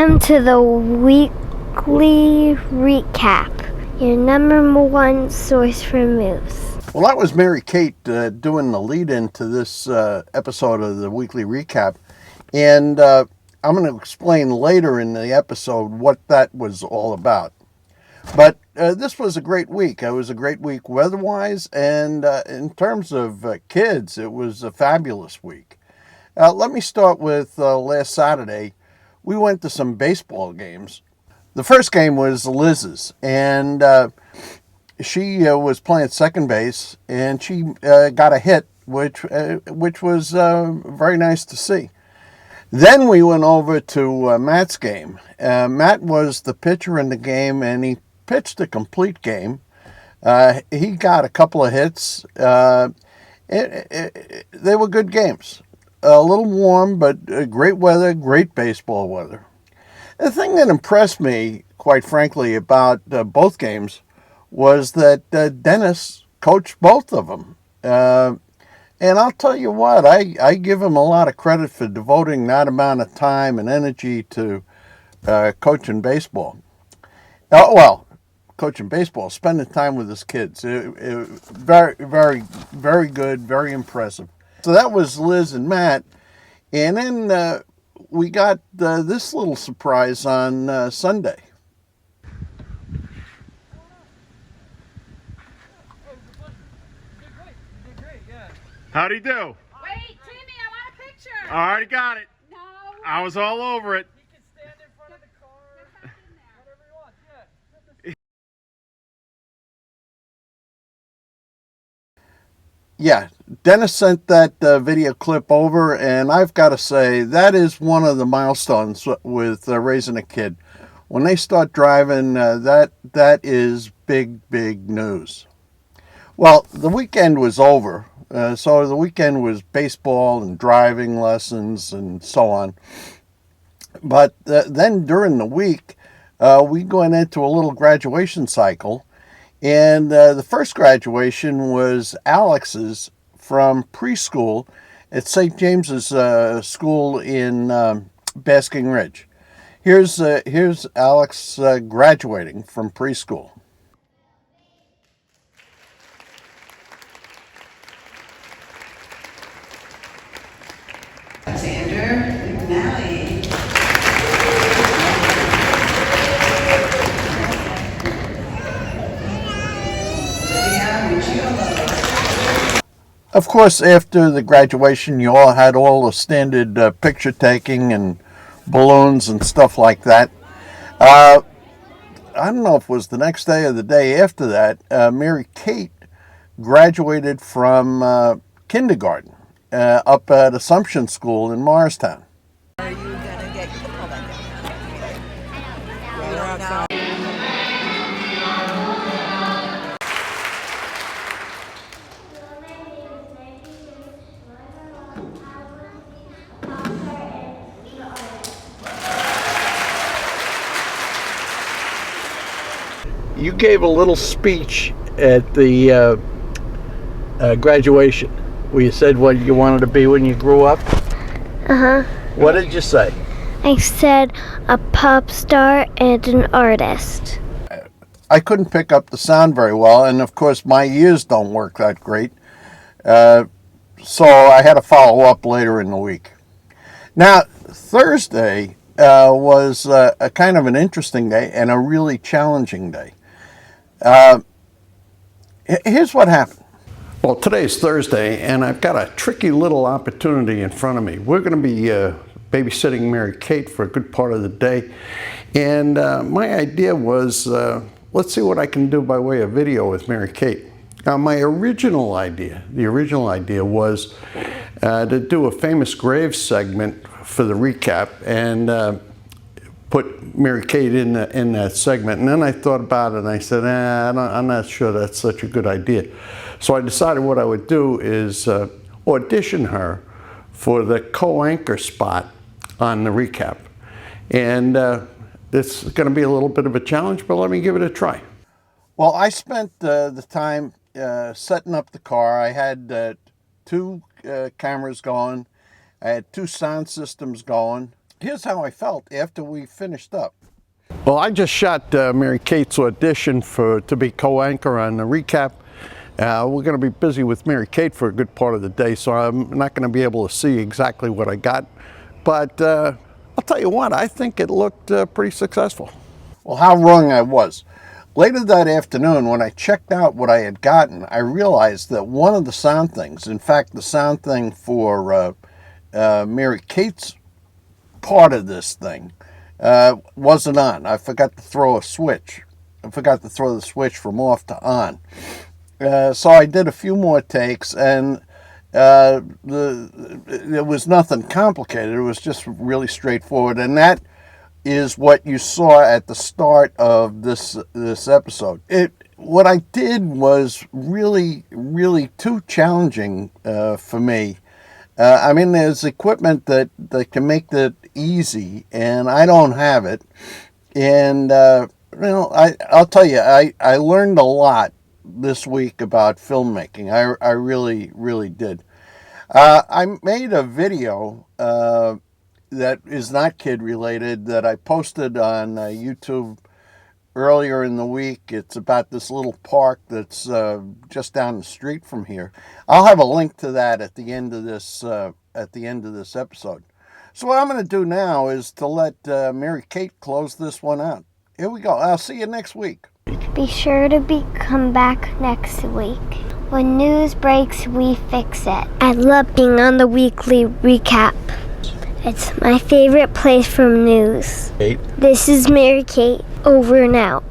Welcome to the weekly recap, your number one source for news. Well, that was Mary Kate doing the lead-in to this episode of the weekly recap. And I'm going to explain later in the episode what that was all about. But this was a great week. It was a great week weather-wise, and in terms of kids, it was a fabulous week. Let me start with last Saturday. We went to some baseball games. The first game was Liz's, and she was playing second base, and she got a hit, which was very nice to see. Then we went over to Matt's game. Matt was the pitcher in the game, and he pitched a complete game. He got a couple of hits. They were good games. A little warm, but great weather, great baseball weather. The thing that impressed me, quite frankly, about both games was that Dennis coached both of them. And I'll tell you what, I give him a lot of credit for devoting that amount of time and energy to coaching baseball. Coaching baseball, spending time with his kids. Very, very, very good, very impressive. So that was Liz and Matt. And then we got this little surprise on Sunday. How'd he do? Wait, Timmy, I want a picture. I already got it. No. I was all over it. He can stand in front of the car. Whatever he wants, Yeah, Dennis sent that video clip over, and I've got to say, that is one of the milestones with raising a kid. When they start driving, that is big, big news. Well, the weekend was over, so the weekend was baseball and driving lessons and so on. But then during the week, we went into a little graduation cycle. And the first graduation was Alex's from preschool at St. James's School in Basking Ridge. Here's Alex graduating from preschool. Alexander McNally. Of course, after the graduation, you all had all the standard picture taking and balloons and stuff like that. I don't know if it was the next day or the day after that, Mary Kate graduated from kindergarten up at Assumption School in Morristown. Are you gonna get You gave a little speech at the graduation where you said what you wanted to be when you grew up. Uh-huh. What did you say? I said a pop star and an artist. I couldn't pick up the sound very well, and of course my ears don't work that great. So I had to follow up later in the week. Now, Thursday was a kind of an interesting day and a really challenging day. Here's what happened. Well, today's Thursday, and I've got a tricky little opportunity in front of me. We're going to be babysitting Mary Kate for a good part of the day, and my idea was, let's see what I can do by way of video with Mary Kate. Now, the original idea was to do a famous graves segment for the recap and put Mary Kate in that segment. And then I thought about it and I said, I'm not sure that's such a good idea. So I decided what I would do is audition her for the co-anchor spot on the recap. And it's going to be a little bit of a challenge, but let me give it a try. Well, I spent the time setting up the car. I had two cameras going. I had two sound systems going. here's how I felt after we finished up. Well, I just shot Mary Kate's audition to be co-anchor on the recap. We're going to be busy with Mary Kate for a good part of the day, so I'm not going to be able to see exactly what I got. But I'll tell you what, I think it looked pretty successful. Well, how wrong I was. Later that afternoon, when I checked out what I had gotten, I realized that one of the sound things, in fact, the sound thing for Mary Kate's part of this thing, wasn't on. I forgot to throw a switch. I forgot to throw the switch from off to on. So I did a few more takes, and it was nothing complicated. It was just really straightforward, and that is what you saw at the start of this episode. What I did was really too challenging for me. I mean, there's equipment that can make that easy, and I don't have it. And I'll tell you, I learned a lot this week about filmmaking. I really did. I made a video that is not kid related that I posted on YouTube earlier in the week. It's about this little park that's just down the street from here. I'll have a link to that at the end of this episode. So what I'm going to do now is to let Mary Kate close this one out. Here we go. I'll see you next week. Be sure to come back next week. When news breaks, we fix it. I love being on the weekly recap. It's my favorite place from news. Kate. This is Mary Kate, over and out.